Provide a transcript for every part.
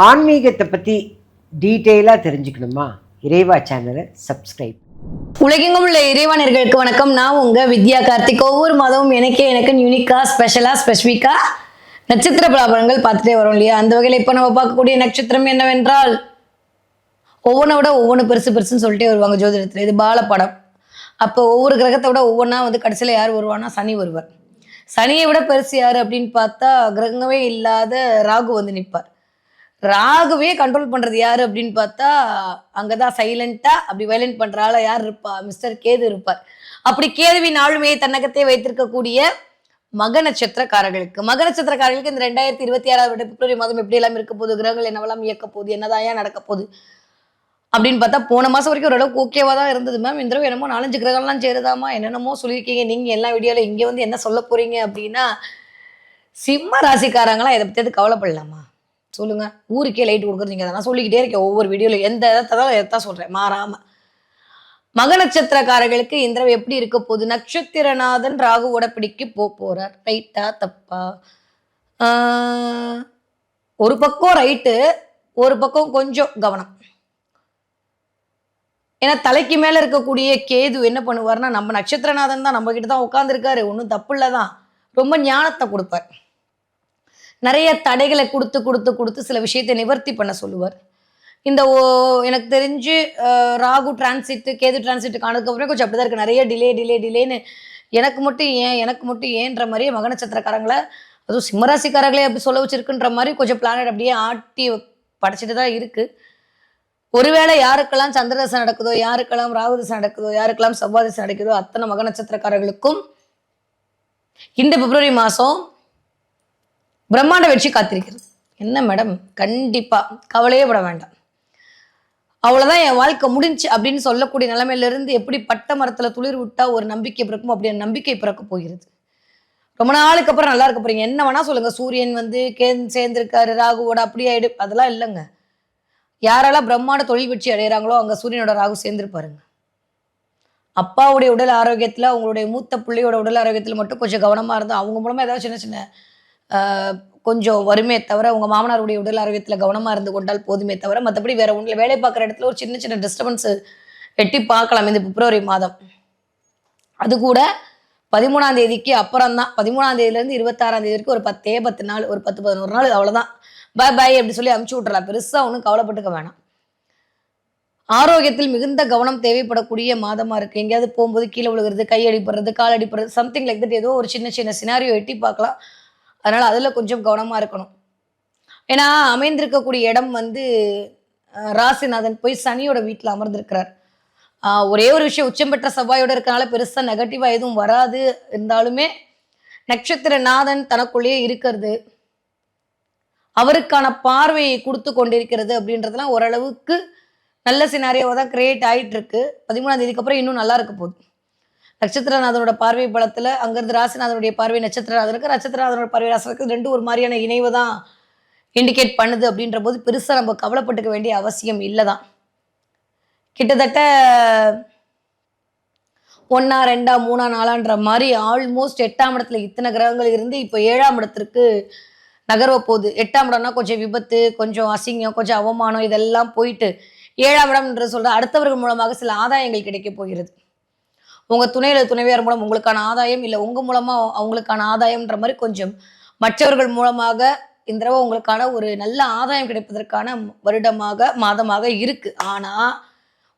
ஆன்மீகத்தை பற்றி டீட்டெயிலாக தெரிஞ்சுக்கணுமா? இறைவா சேனலை சப்ஸ்கிரைப். உலகெங்கும் உள்ள இறைவனர்களுக்கு வணக்கம். நான் உங்க வித்யா கார்த்திக். ஒவ்வொரு மாதமும் எனக்கு யூனிக்கா ஸ்பெசிஃபிக்கா நட்சத்திர பலாபலன்கள் பார்த்துட்டே வரும் இல்லையா? அந்த வகையில் இப்போ நம்ம பார்க்கக்கூடிய நட்சத்திரம் என்னவென்றால், ஒவ்வொன்றை விட ஒவ்வொன்று பெருசுன்னு சொல்லிட்டே வருவாங்க ஜோதிடத்தில். இது பாலப்படம். அப்போ ஒவ்வொரு கிரகத்தை விட ஒவ்வொன்றா கடைசியில் யார் வருவான்னா சனி வருவார். சனியை விட பெருசு யார் அப்படின்னு பார்த்தா கிரகமே இல்லாத ராகு நிற்பார். ராகுவே கண்ட்ரோல் பண்றது யாரு அப்படின்னு பார்த்தா அங்கதான் சைலண்டா அப்படி வயலண்ட் பண்ற ஆள யார் இருப்பா? மிஸ்டர் கேது இருப்பார். அப்படி கேதுவின் ஆளுமையை தன்னகத்தை வைத்திருக்கக்கூடிய மக நட்சத்திரக்காரர்களுக்கு இந்த 2026 பிப்ரவரி மாதம் எப்படி எல்லாம் இருக்க போகுது, கிரகங்கள் என்னவெல்லாம் இயக்க போகுது, என்னதான் நடக்க போகுது அப்படின்னு பார்த்தா, போன மாசம் வரைக்கும் ஓரளவுக்கு ஓகேவா தான் இருந்தது மேம். இந்த தடவை என்னமோ 4-5 கிரகம்லாம் சேருதாமா, என்னென்னமோ சொல்லியிருக்கீங்க நீங்க எல்லா வீடியோல. இங்க என்ன சொல்ல போறீங்க அப்படின்னா, சிம்ம ராசிக்காரங்களாம் இதை பத்தி கவலைப்படலாமா சொல்லுங்க? ஊருக்கே லைட் கொடுக்குறீங்க. நான் சொல்லிக்கிட்டே இருக்கேன் ஒவ்வொரு வீடியோல. எந்த எதான் சொல்றேன் மாறாம. மக நட்சத்திரக்காரர்களுக்கு இந்த தடவை எப்படி இருக்க போகுது? நட்சத்திரநாதன் ராகுவோட பிடிக்கு போறார். ரைட்டா தப்பா? ஒரு பக்கம் ரைட்டு, ஒரு பக்கம் கொஞ்சம் கவனம். ஏன்னா தலைக்கு மேல இருக்கக்கூடிய கேது என்ன பண்ணுவார்னா, நம்ம நட்சத்திரநாதன் தான் நம்ம கிட்ட தான் உட்காந்துருக்காரு, ஒன்றும் தப்பு இல்லதான், ரொம்ப ஞானத்தை கொடுப்பார். நிறைய தடைகளை கொடுத்து சில விஷயத்தை நிவர்த்தி பண்ண சொல்லுவார். இந்த எனக்கு தெரிஞ்சு ராகு டிரான்சிட், கேது டிரான்சிட் காணதுக்கப்புறம் கொஞ்சம் அப்படிதான் இருக்கு. நிறைய டிலேன்னு எனக்கு மட்டும் ஏன்ற மாதிரியே மக நட்சத்திரக்காரங்களை, அதுவும் சிம்மராசிக்காரங்களே அப்படி சொல்ல வச்சிருக்குன்ற மாதிரி கொஞ்சம் பிளானட் அப்படியே ஆட்டி படைச்சிட்டு தான் இருக்கு. ஒருவேளை யாருக்கெல்லாம் சந்திரதசை நடக்குதோ, யாருக்கெல்லாம் ராகுதசை நடக்குதோ, யாருக்கெல்லாம் செவ்வாதசை நடக்குதோ, அத்தனை மக நட்சத்திரக்காரர்களுக்கும் இந்த பிப்ரவரி மாதம் பிரம்மாண்ட வெற்றி காத்திருக்கிறது. என்ன மேடம், கண்டிப்பா கவலையே பட வேண்டாம். அவ்வளவுதான் என் வாழ்க்கை முடிஞ்சு அப்படின்னு சொல்லக்கூடிய நிலைமையில இருந்து எப்படி பட்ட மரத்துல துளிர் விட்டா ஒரு நம்பிக்கை பிறக்கும், அப்படி நம்பிக்கை பிறக்க போகிறது. ரொம்ப நாளுக்கு அப்புறம் நல்லா இருக்க போறீங்க. என்ன வேணா சொல்லுங்க, சூரியன் சேர்ந்திருக்காரு ராகுவோட, அப்படியே ஆயிடு, அதெல்லாம் இல்லைங்க. யாரெல்லாம் பிரம்மாண்ட தொழில் வெற்றி அடைகிறாங்களோ அங்க சூரியனோட ராகு சேர்ந்திருப்பாருங்க. அப்பாவுடைய உடல் ஆரோக்கியத்துல, அவங்களுடைய மூத்த பிள்ளையோட உடல் ஆரோக்கியத்துல மட்டும் கொஞ்சம் கவனமா இருந்தா, அவங்க மூலமா ஏதாவது சின்ன சின்ன கொஞ்சம் வருமே தவிர, உங்கள் மாமனாருடைய உடல் ஆரோக்கியத்தில் கவனமாக இருந்து கொண்டால் போதுமே தவிர, மற்றபடி வேற ஒன்றில் வேலை பார்க்குற இடத்துல ஒரு சின்ன டிஸ்டர்பன்ஸ் எட்டி பார்க்கலாம் இந்த பிப்ரவரி மாதம். அது கூட 13ஆம் தேதிக்கு அப்புறம் தான், 13ஆம் தேதியிலேருந்து 26ஆம் தேதி வரைக்கும் ஒரு 10 நாள், ஒரு 10-11 நாள், அவ்வளோதான். பாய் அப்படி சொல்லி அமுச்சு விட்றலாம். பெருசாக ஒன்றும் கவலைப்பட்டுக்க வேணாம். ஆரோக்கியத்தில் மிகுந்த கவனம் தேவைப்படக்கூடிய மாதமாக இருக்குது. எங்கேயாவது போகும்போது கீழே விழுகிறது, கை அடிப்படுறது, கால் அடிப்படுறது, சம்திங் லைக் தட், ஏதோ ஒரு சின்ன சினாரியோ எட்டி பார்க்கலாம். அதனால அதுல கொஞ்சம் கவனமா இருக்கணும். ஏன்னா அமைந்திருக்கக்கூடிய இடம் ராசிநாதன் போய் சனியோட வீட்டுல அமர்ந்திருக்கிறார். ஒரே ஒரு விஷயம், உச்சம் பெற்ற செவ்வாயோட இருக்கனால பெருசா நெகட்டிவா எதுவும் வராது. இருந்தாலுமே நட்சத்திரநாதன் தனக்குள்ளேயே இருக்கிறது, அவருக்கான பார்வையை கொடுத்து கொண்டிருக்கிறது அப்படின்றதுலாம் ஓரளவுக்கு நல்ல சினாரியோவை தான் கிரியேட் ஆயிட்டு இருக்கு. 13ஆம் தேதிக்கு அப்புறம் இன்னும் நல்லா இருக்க போகுது. நட்சத்திரநாதனோட பார்வை பலத்துல அங்கிருந்து ராசிநாதனுடைய பார்வை நட்சத்திரநாதனுக்கு, நட்சத்திரநாதனோட பார்வை ராசிக்கு, ரெண்டும் ஒரு மாதிரியான இணைவு தான் இண்டிகேட் பண்ணுது. அப்படின்ற போது பெருசா நம்ம கவலைப்பட்டுக்க வேண்டிய அவசியம் இல்லைதான். கிட்டத்தட்ட 1, 2, 3, 4ன்ற மாதிரி ஆல்மோஸ்ட் 8ஆம் இடத்துல இத்தனை கிரகங்கள் இருந்து இப்போ 7ஆம் இடத்திற்கு நகர்வ போகுது. 8ஆம் இடம்னா கொஞ்சம் விபத்து, கொஞ்சம் அசிங்கம், கொஞ்சம் அவமானம், இதெல்லாம் போயிட்டு 7ஆம் இடம் என்று சொல்ற அடுத்தவர்கள் மூலமாக சில ஆதாயங்கள் கிடைக்க போகிறது. உங்க துணைவியார் மூலம் உங்களுக்கான ஆதாயம், இல்லை உங்க மூலமா அவங்களுக்கான ஆதாயம்ன்ற மாதிரி கொஞ்சம் மற்றவர்கள் மூலமாக இந்த தடவை உங்களுக்கான ஒரு நல்ல ஆதாயம் கிடைப்பதற்கான வருடமாக மாதமாக இருக்கு. ஆனா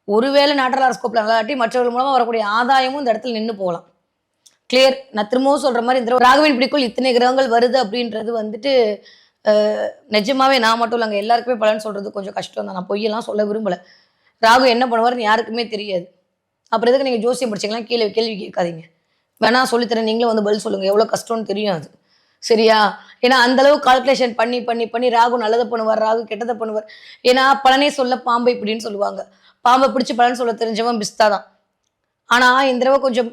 ஒருவேளை நாட்டல் ஹாரோஸ்கோப்ல நல்லாட்டி மற்றவர்கள் மூலமா வரக்கூடிய ஆதாயமும் இந்த இடத்துல நின்று போகலாம். கிளியர். நான் திரும்பவும் சொல்ற மாதிரி இந்த ராகுவின் பிடிக்குள் இத்தனை கிரகங்கள் வருது அப்படின்றது நிஜமாவே நான் மட்டும் இல்லைங்க, எல்லாருக்குமே பலன் சொல்றது கொஞ்சம் கஷ்டம் தான். நான் பொய்யெல்லாம் சொல்ல விரும்பல. ராகு என்ன பண்ணுவாருன்னு யாருக்குமே தெரியாது. அப்புறம் எதுக்கு நீங்கள் ஜோசியம் படிச்சிக்கலாம் கேள்வி கேட்காதீங்க. வேணா சொல்லித்தரேன், நீங்களும் பதில் சொல்லுங்கள். எவ்வளோ கஷ்டம்னு தெரியும் அது, சரியா? ஏன்னா அந்தளவு கால்குலேஷன் பண்ணி ராகு நல்லதை பண்ணுவார், ராகு கெட்டதை பண்ணுவார். ஏன்னா பலனே சொல்ல பாம்பை இப்படின்னு சொல்லுவாங்க. பாம்பை பிடிச்சி பலன் சொல்ல தெரிஞ்சவன் பிஸ்தா தான். ஆனால் இந்த தடவை கொஞ்சம்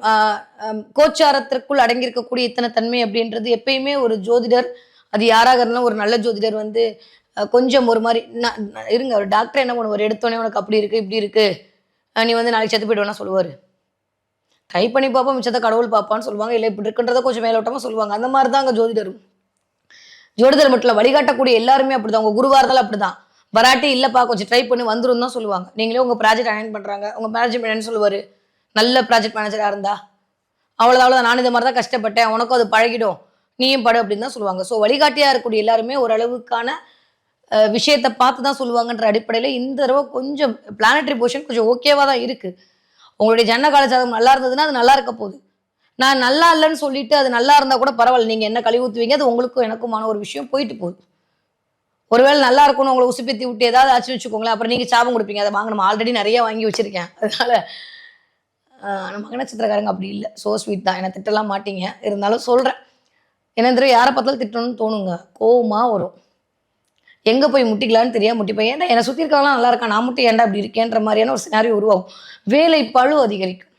கோச்சாரத்திற்குள் அடங்கியிருக்கக்கூடிய இத்தனை தன்மை அப்படின்றது எப்பயுமே ஒரு ஜோதிடர், அது யாராக இருந்தாலும் ஒரு நல்ல ஜோதிடர் கொஞ்சம் ஒரு மாதிரி இருங்க. ஒரு டாக்டர் என்ன பண்ணுவார், எடுத்தோடனே உனக்கு அப்படி இருக்குது இப்படி இருக்குது, நீ நாளைக்கு செத்து போயிடுவேன்னா சொல்லுவார். ட்ரை பண்ணி பார்ப்போம், மிச்சத்தை கடவுள் பார்ப்பான்னு சொல்லுவாங்க. இல்லை இப்படி இருக்குன்றதை கொஞ்சம் மேலோட்டமாக சொல்லுவாங்க. அந்த மாதிரி தான் அங்கே ஜோதிடரும். ஜோடிதல் மட்டும் வழிகாட்டக்கூடிய எல்லாருமே அப்படிதான். உங்க குருவா இருந்தாலும் அப்படிதான். வராட்டி இல்லப்பா கொஞ்சம் ட்ரை பண்ணி வந்துரும் தான் சொல்லுவாங்க. நீங்களே உங்க ப்ராஜெக்ட் அலைன் பண்றாங்க, உங்க மேனேஜ்மெண்ட் என்ன சொல்லுவாரு, நல்ல ப்ராஜெக்ட் மேனேஜரா இருந்தா அவ்வளவுதான் நான் இந்த மாதிரி தான் கஷ்டப்பட்டேன், உனக்கும் அது பழகிடும், நீயும் படு அப்படின்னு தான் சொல்லுவாங்க. ஸோ வழிகாட்டியா இருக்கக்கூடிய எல்லாருமே ஓரளவுக்கான விஷயத்தை பார்த்து தான் சொல்லுவாங்கன்ற அடிப்படையில் இந்த தடவை கொஞ்சம் பிளானட்டரி பொசிஷன் கொஞ்சம் ஓகேவா தான் இருக்கு. உங்களுடைய ஜன்ன கால ஜாதகம் நல்லா இருந்ததுன்னா அது நல்லா இருக்க போகுது. நான் நல்லா இல்லைன்னு சொல்லிட்டு அது நல்லா இருந்தா கூட பரவாயில்ல, நீங்க என்ன கழுவி ஊத்துவீங்க, அது உங்களுக்கும் எனக்குமான ஒரு விஷயம் போயிட்டு போகுது. ஒருவேளை நல்லா இருக்கணும் உங்களை உசுப்பேத்தி விட்டு ஏதாவது ஆச்சுன்னு வச்சுக்கோங்களேன், அப்புறம் நீங்க சாபம் கொடுப்பீங்க. அதை வாங்க நம்ம ஆல்ரெடி நிறைய வாங்கி வச்சிருக்கேன். அதனால நம்ம நட்சத்திரக்காரங்க அப்படி இல்லை, சோ ஸ்வீட் தான். என்ன திட்டலாம் மாட்டீங்க, இருந்தாலும் சொல்றேன். என்ன தெரியும், யாரை பார்த்தாலும் திட்டணும்னு தோணுங்க, கோவமா வரும். எங்க போய் முட்டிக்கலான்னு தெரியாம முட்டிப்பேன். ஏன்டா என்னை சுத்தி இருக்கவங்களாம் நல்லா இருக்கா, நான் மட்டும் ஏன்டா இப்படி இருக்கேன்ற மாதிரியான ஒரு சினாரியோ உருவாகும். வேலை பளு அதிகரிக்கும்.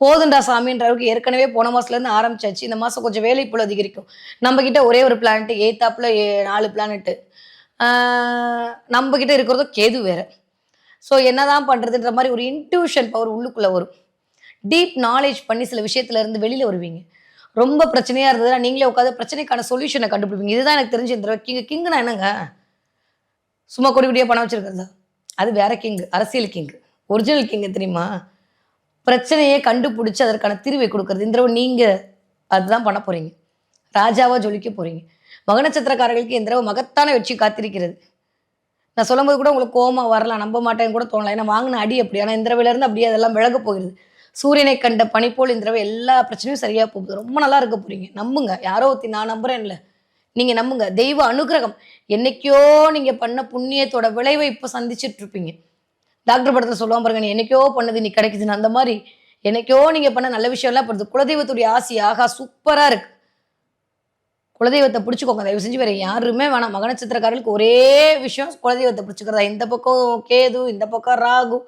போதுண்டா சாமின்ற அளவுக்கு ஏற்கனவே போன மாசத்துல இருந்து ஆரம்பிச்சாச்சு. இந்த மாசம் கொஞ்சம் வேலை பளு அதிகரிக்கும். நம்ம கிட்ட ஒரே ஒரு பிளானட், எய்த்தாப்புல 4 பிளானட். நம்ம கிட்ட இருக்கிறதோ கேது வேற. ஸோ என்னதான் பண்றதுன்ற மாதிரி ஒரு இன்ட்யூஷன் பவர் உள்ளுக்குள்ள வரும். டீப் நாலேஜ் பண்ணி சில விஷயத்துல இருந்து வெளியில வருவீங்க. ரொம்ப பிரச்சனையா இருந்ததுன்னா நீங்களே உட்காந்து பிரச்சனைக்கான சொல்யூஷனை கண்டுபிடிப்பீங்க. இதுதான் எனக்கு தெரிஞ்சு இந்த கிங்குனா என்னங்க, சும்மா கொடி கொடியா பணம் வச்சிருக்கிறதா? அது வேற கிங், அரசியல் கிங். ஒரிஜினல் கிங் தெரியுமா? பிரச்சனையை கண்டுபிடிச்சு அதற்கான தீர்வை கொடுக்கறது. இந்த தடவை நீங்க அதுதான் பண்ண போறீங்க. ராஜாவா ஜொலிக்க போறீங்க. மக நட்சத்திரக்காரர்களுக்கு இந்த தடவை மகத்தான வெற்றி காத்திருக்கிறது. நான் சொல்லும்போது கூட உங்களுக்கு கோவமா வரலாம், நம்ப மாட்டேன்னு கூட தோணலாம். ஏன்னா வாங்கின அடி அப்படி. ஆனால் இந்த தடவையில இருந்து அப்படியே அதெல்லாம் விலக போகிறது. சூரியனை கண்ட பனி போல் இந்த தடவை எல்லா பிரச்சனையும் சரியா போகுது. ரொம்ப நல்லா இருக்க போறீங்க. நம்புங்க. யாரோ ஒருத்தி நான் நம்புறேன்ல, நீங்க நம்புங்க. தெய்வ அனுகிரகம். என்னைக்கோ நீங்க பண்ண புண்ணியத்தோட விளைவை இப்ப சந்திச்சுட்டு இருப்பீங்க. டாக்டர் படத்துல சொல்லுவான் பாருங்க, நீ என்னைக்கோ பண்ணது நீ கிடைக்குதுன்னு. அந்த மாதிரி என்னைக்கோ நீங்க பண்ண நல்ல விஷயம் எல்லாம் படுது. குலதெய்வத்துடைய ஆசி ஆகா சூப்பரா இருக்கு. குலதெய்வத்தை பிடிச்சுக்கோங்க தயவு செஞ்சு. வேற யாருமே வேணாம். மக நட்சத்திரக்காரர்களுக்கு ஒரே விஷயம் குலதெய்வத்தை பிடிச்சுக்கிறதா. இந்த பக்கம் கேது, இந்த பக்கம் ராகு,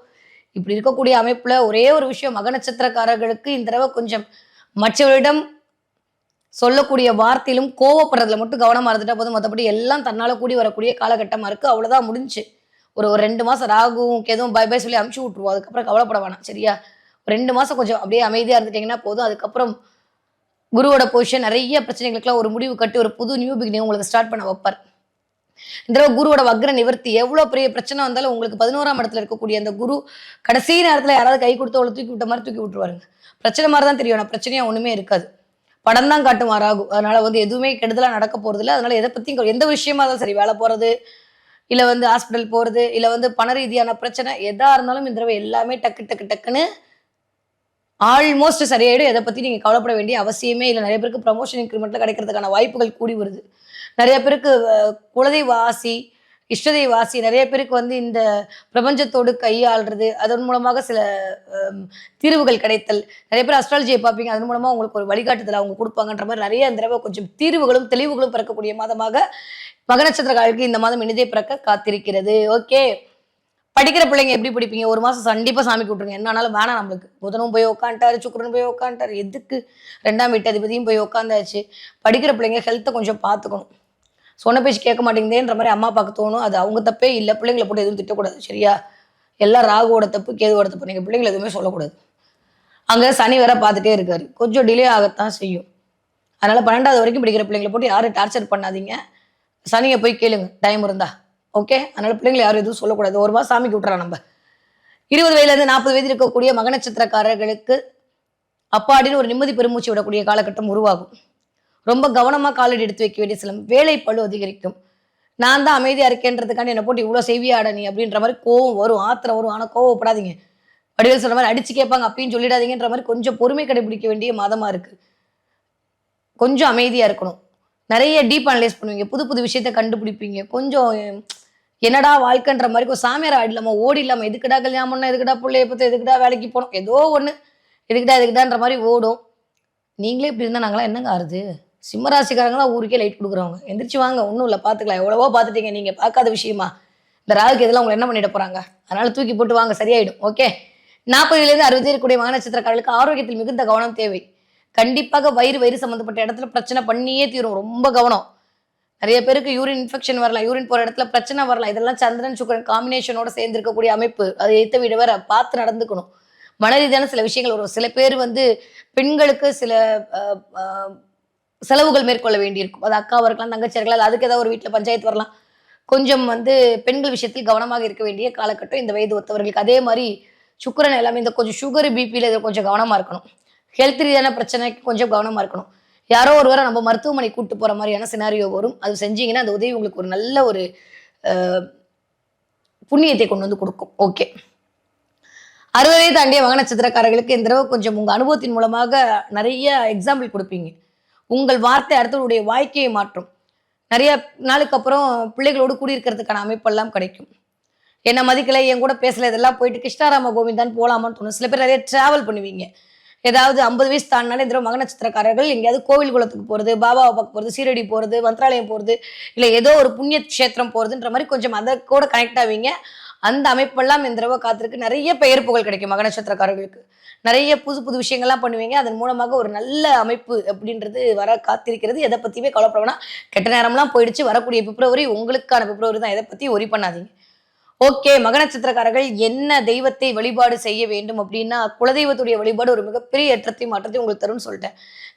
இப்படி இருக்கக்கூடிய அமைப்புல ஒரே ஒரு விஷயம், மக நட்சத்திரக்காரர்களுக்கு இந்த தடவை கொஞ்சம் மற்றவரிடம் சொல்லக்கூடிய வார்த்தையிலும் கோவப்படுறதுல மட்டும் கவனமா இருந்துட்டா போதும். மற்றபடி எல்லாம் தன்னால கூடி வரக்கூடிய காலகட்டமா இருக்கு. அவ்வளவுதான், முடிஞ்சு. ஒரு 2 மாசம் ராகுவும் கேதுவும் பை பை சொல்லி அமுச்சு விட்டுருவோம். அதுக்கப்புறம் கவலைப்பட வேணாம், சரியா? 2 மாசம் கொஞ்சம் அப்படியே அமைதியா இருந்துட்டீங்கன்னா போதும். அதுக்கப்புறம் குருவோட பொசிஷன் நிறைய பிரச்சனைகளுக்கெல்லாம் ஒரு முடிவு கட்டி ஒரு புது நியூ பிகினிங் உங்களுக்கு ஸ்டார்ட் பண்ண வைப்பார். இந்த தடவை குருவோட வக்ர நிவர்த்தி. எவ்வளவு பெரிய பிரச்சனை வந்தாலும் உங்களுக்கு 11ஆம் இடத்துல இருக்கக்கூடிய அந்த குரு கடைசி நேரத்துல யாராவது கை கொடுத்து அவளை தூக்கி விட்ட மாதிரி தூக்கி விட்டுருவாருங்க. பிரச்சனை மாதிரி தான் தெரியும், ஆனால் பிரச்சனையா ஒண்ணுமே இருக்காது. படம் தான் காட்டுமாறாகும். அதனால எதுவுமே கெடுதலா நடக்க போறது இல்லை. அதனால எதை பத்தியும் எந்த விஷயமா இருந்தாலும் சரி, வேலை போறது, இல்ல ஹாஸ்பிட்டல் போறது, இல்ல பண ரீதியான பிரச்சனை எதா இருந்தாலும் இந்த தடவை எல்லாமே டக்கு டக்கு டக்குன்னு ஆல்மோஸ்ட் சரியாயிடும். எதை பத்தி நீங்க கவலைப்பட வேண்டிய அவசியமே இல்லை. நிறைய பேருக்கு ப்ரமோஷன் இன்க்ரிமெண்ட்ல கிடைக்கிறதுக்கான வாய்ப்புகள் கூடி வருது. நிறைய பேருக்கு குலதெய்வ ஆசி, இஷ்டதெய்வ ஆசி, நிறைய பேருக்கு இந்த பிரபஞ்சத்தோடு கையாள்றது, அதன் மூலமாக சில தீர்வுகள் கிடைத்தல். நிறைய பேர் அஸ்ட்ராலஜியை பார்ப்பீங்க, அதன் மூலமா உங்களுக்கு ஒரு வழிகாட்டுதல் அவங்க கொடுப்பாங்கன்ற மாதிரி நிறைய இந்த தடவை கொஞ்சம் தீர்வுகளும் தெளிவுகளும் பிறக்கக்கூடிய மாதமாக மக நட்சத்திரக்காரர்களுக்கு இந்த மாதம் இனிதே பிறக்க காத்திருக்கிறது. ஓகே, படிக்கிற பிள்ளைங்க எப்படி படிப்பீங்க? ஒரு மாசம் கண்டிப்பா சாமி கூப்பிட்டுருங்க. என்ன ஆனாலும் வேணாம் நம்மளுக்கு. புதனும் போய் உட்காந்துட்டாரு, சுக்கிரனும் போய் உட்காந்துட்டாரு, எதுக்கு 2ஆம் வீட்டாதிபதியும் போய் உட்காந்தாச்சு. படிக்கிற பிள்ளைங்க ஹெல்த்தை கொஞ்சம் பார்த்துக்கணும். சொன்ன பேச்சு கேட்க மாட்டேங்குதேன்ற மாதிரி அம்மா அப்பாவுக்கு தோணும். அது அவங்க தப்பே இல்லை. பிள்ளைங்களை போட்டு எதுவும் திட்டக்கூடாது, சரியா? எல்லாம் ராகுவோட தப்பு, கேதுவோட தப்பு. நீங்க பிள்ளைங்களை எதுவுமே சொல்லக்கூடாது. அங்க சனி வேற பார்த்துட்டே இருக்காரு, கொஞ்சம் டிலே ஆகத்தான் செய்யும். அதனால 12வது வரைக்கும் படிக்கிற பிள்ளைங்களை போட்டு யாரும் டார்ச்சர் பண்ணாதீங்க. சனியை போய் கேளுங்க டைம் இருந்தா. ஓகே, அதனால பிள்ளைங்களை யாரும் எதுவும் சொல்லக்கூடாது. ஒரு மாதம் சாமிக்கு விட்டுறோம் நம்ம. 20 வயதுலேருந்து 40 வயது இருக்கக்கூடிய மக நட்சத்திரக்காரர்களுக்கு அப்பாடின்னு ஒரு நிம்மதி பெருமூச்சு விடக்கூடிய காலகட்டம் உருவாகும். ரொம்ப கவனமா காலடி எடுத்து வைக்க வேண்டிய சில வேலை பளு அதிகரிக்கும். நான் தான் அமைதியா இருக்கேன்றதுக்காண்டி என்னை போட்டு இவ்வளோ செய்வியாட நீ அப்படின்ற மாதிரி கோவம் வரும், ஆத்திரம் வரும். ஆனால் கோவப்படாதீங்க. வடிவேல் சொல்ற மாதிரி அடிச்சு கேட்பாங்க அப்படின்னு சொல்லிடாதீங்கன்ற மாதிரி கொஞ்சம் பொறுமை கடைபிடிக்க வேண்டிய மாதமா இருக்கு. கொஞ்சம் அமைதியா இருக்கணும். நிறைய டீப் அனலைஸ் பண்ணுவீங்க, புது புது விஷயத்த கண்டுபிடிப்பீங்க. கொஞ்சம் என்னடா வாழ்க்கைன்ற மாதிரி ஒரு சாமியார் ஆயிடலாமா, ஓடிடலாமா, எதுக்குடா கல்யாணம் பண்ண, எதுக்குடா பிள்ளைய பற்றி, எதுக்குடா வேலைக்கு போனோம், ஏதோ ஒன்று எதுக்குடான்ற மாதிரி ஓடும். நீங்களே இப்படி இருந்தால் நாங்களாம் என்னங்க ஆறுது? சிம்மராசிக்காரங்களாம் ஊருக்கே லைட் கொடுக்குறவங்க. எந்திரிச்சு வாங்க, ஒன்றும் இல்லை, பார்த்துக்கலாம். எவ்வளவோ பார்த்துட்டீங்க, நீங்கள் பார்க்காத விஷயமா இந்த ராகுக்கு இதெல்லாம் உங்களை என்ன பண்ணிட போகிறாங்க? அதனால தூக்கி போட்டு வாங்க, சரியாயிடும். ஓகே, 40லேருந்து 60 இருக்கக்கூடிய மக நட்சத்திரக்காரர்களுக்கு ஆரோக்கியத்தில் மிகுந்த கவனம் தேவை. கண்டிப்பாக வயிறு சம்மந்தப்பட்ட இடத்துல பிரச்சனை பண்ணியே தீரும். ரொம்ப கவனம். நிறைய பேருக்கு யூரின் இன்ஃபெக்ஷன் வரலாம், யூரின் போற இடத்துல பிரச்சனை வரலாம். இதெல்லாம் சந்திரன் சுக்கிரன் காம்பினேஷனோட சேர்ந்து இருக்கக்கூடிய அமைப்பு. அதை எய்த்த விட வேற பார்த்து நடந்துக்கணும். மன ரீதியான சில விஷயங்கள் வரும். சில பேர் பெண்களுக்கு சில செலவுகள் மேற்கொள்ள வேண்டியிருக்கும். அது அக்காவா இருக்கலாம், தங்கச்சியா இருக்கலாம், அதுக்கு ஏதாவது ஒரு வீட்டுல பஞ்சாயத்து வரலாம். கொஞ்சம் பெண்கள் விஷயத்தில் கவனமாக இருக்க வேண்டிய காலகட்டம் இந்த வயது ஒத்தவர்களுக்கு. அதே மாதிரி சுக்கிரன் எல்லாமே இந்த கொஞ்சம் சுகர், பிபில இதில கொஞ்சம் கவனமா இருக்கணும். ஹெல்த் ரீதியான பிரச்சனைக்கு கொஞ்சம் கவனமா இருக்கணும். யாரோ ஒருவர நம்ம மருத்துவமனைக்கு கூட்டு போற மாரியான சினாரியோ வரும். அது செஞ்சீங்கன்னா, அந்த உதவி உங்களுக்கு ஒரு நல்ல ஒரு அ புண்ணியத்தை கொண்டு வந்து குடுக்கும். ஓகே. 60 தாண்டிய மக நட்சத்திரக்காரர்களுக்கு இந்த தடவ கொஞ்சம் உங்க அனுபவத்தின் மூலமாக நெறைய எக்ஸாம்பிள் குடுப்பீங்க. உங்கள் வார்த்தை அடுத்தவருடைய வாழ்க்கையை மாற்றும். நெறைய நாளுக்கு அப்புறம் பிள்ளைகளோடு கூடியிருக்கிறதுக்கான அமைப்பெல்லாம் கிடைக்கும். என்ன மதிக்கல, என் கூட பேசல, இதெல்லாம் போயிட்டு கிருஷ்ணாராம கோவிந்தான்னு போலாமான்னு தோணும். சில பேர் நெறைய டிராவல் பண்ணுவீங்க. ஏதாவது 50 வயசு தாண்டுனாலே இந்த தடவ மக நட்சத்திரக்காரர்கள் எங்கேயாவது கோவில் குளத்துக்கு போறது, பாபாவ பார்க்க போறது, சீரடி போறது, மந்த்ராலயம் போறது, இல்ல ஏதோ ஒரு புண்ணிய க்ஷேத்திரம் போறதுன்ற மாரி கொஞ்சம் அத கூட கனெக்ட் ஆவீங்க. அந்த அமைப்பெல்லாம் இந்த தடவ காத்திருக்கு. நெறைய பெயர் புகழ் கிடைக்கும் மக நட்சத்திரக்காரர்களுக்கு. நெறைய புது புது விஷயங்கள்லாம் பண்ணுவீங்க. அதன் மூலமாக ஒரு நல்ல அமைப்பு அப்படின்றது வர காத்திருக்கிறது. எத பத்தியுமே கவலைப்பட வேணாம். கெட்ட நேரம்லாம் போயிடுச்சு. வரக்கூடிய பிப்ரவரி உங்களுக்கான பிப்ரவரி தான். எத பத்தியும் ஒரி பண்ணாதீங்க. ஓகே. மக நட்சத்திரக்காரர்கள் என்ன தெய்வத்தை வழிபாடு செய்ய வேண்டும் அப்படின்னா, குலதெய்வத்துடைய வழிபாடு ஒரு மிகப்பெரிய ஏற்றத்தையும், மாற்றத்தையும் உங்களுக்கு தரும்னு சொல்ட்டேன்.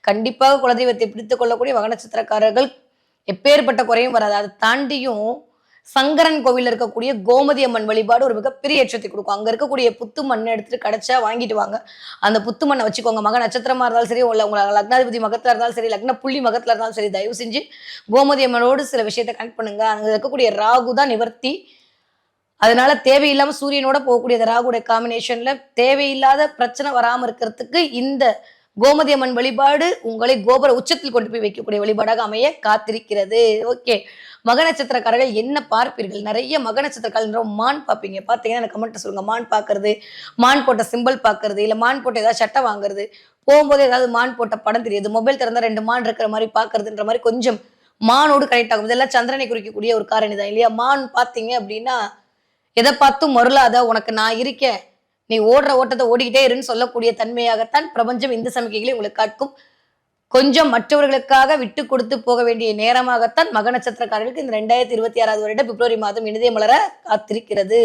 கண்டிப்பாக குலதெய்வத்தை பிடித்துக் கொள்ளக்கூடிய மக நட்சத்திரக்காரர்கள் எப்பேற்பட்ட குறையும் வராது. அத தாண்டியும் சங்கரன் கோவில்ல இருக்கக்கூடிய கோமதி அம்மன் வழிபாடு ஒரு மிகப்பெரிய ஏற்றத்தை குடுக்கும். அங்க இருக்கக்கூடிய புத்து மண்ண எடுத்துட்டு கிடைச்சா வாங்கிட்டு வாங்க. அந்த புத்து மண்ண வச்சுக்கோங்க. மக நட்சத்திரமா இருந்தாலும் சரி, உங்க லக்னாதிபதி மகத்துல இருந்தாலும் சரி, லக்ன புள்ளி மகத்துல இருந்தாலும் சரி, தயவு செஞ்சு கோமதி அம்மனோடு சில விஷயத்த கனெக்ட் பண்ணுங்க. அங்க இருக்கக்கூடிய ராகு தான் நிவர்த்தி. அதனால தேவையில்லாம சூரியனோட போகக்கூடிய அந்த ராகுடைய காம்பினேஷன்ல தேவையில்லாத பிரச்சனை வராம இருக்கிறதுக்கு இந்த கோமதி அம்மன் வழிபாடு உங்களை கோபுர உச்சத்தில் கொண்டு போய் வைக்கக்கூடிய வழிபாடாக அமைய காத்திருக்கிறது. ஓகே. மக நட்சத்திரக்காரர்கள் என்ன பார்ப்பீர்கள்? நிறைய மக நட்சத்திரக்காரர்கள் மான் பார்ப்பீங்க. பார்த்தீங்கன்னா எனக்கு கமெண்ட்ல சொல்லுங்க. மான் பார்க்கறது, மான் போட்ட சிம்பல் பார்க்கறது, இல்ல மான் போட்ட ஏதாவது சட்டை வாங்குறது, போகும்போது ஏதாவது மான் போட்ட படம் தெரியுது, மொபைல் திறந்தா 2 மான் இருக்கிற மாதிரி பார்க்கறதுன்ற மாதிரி கொஞ்சம் மானோடு கனெக்ட் ஆகும். இதெல்லாம் சந்திரனை குறிக்கக்கூடிய ஒரு காரணி தான் இல்லையா? மான் பார்த்தீங்க அப்படின்னா எதை பார்த்தும் மருளாத, உனக்கு நான் இருக்கேன், நீ ஓடுற ஓட்டத்தை ஓடிக்கிட்டே இருன்னு சொல்லக்கூடிய தன்மையாகத்தான் பிரபஞ்சம் இந்த சமிக்கைகளை உங்களுக்கு காட்கும். கொஞ்சம் மற்றவர்களுக்காக விட்டு கொடுத்து போக வேண்டிய நேரமாகத்தான் மக நட்சத்திரக்காரர்களுக்கு இந்த 2026 வருடம் பிப்ரவரி மாதம் இனிதே மலர காத்திருக்கிறது.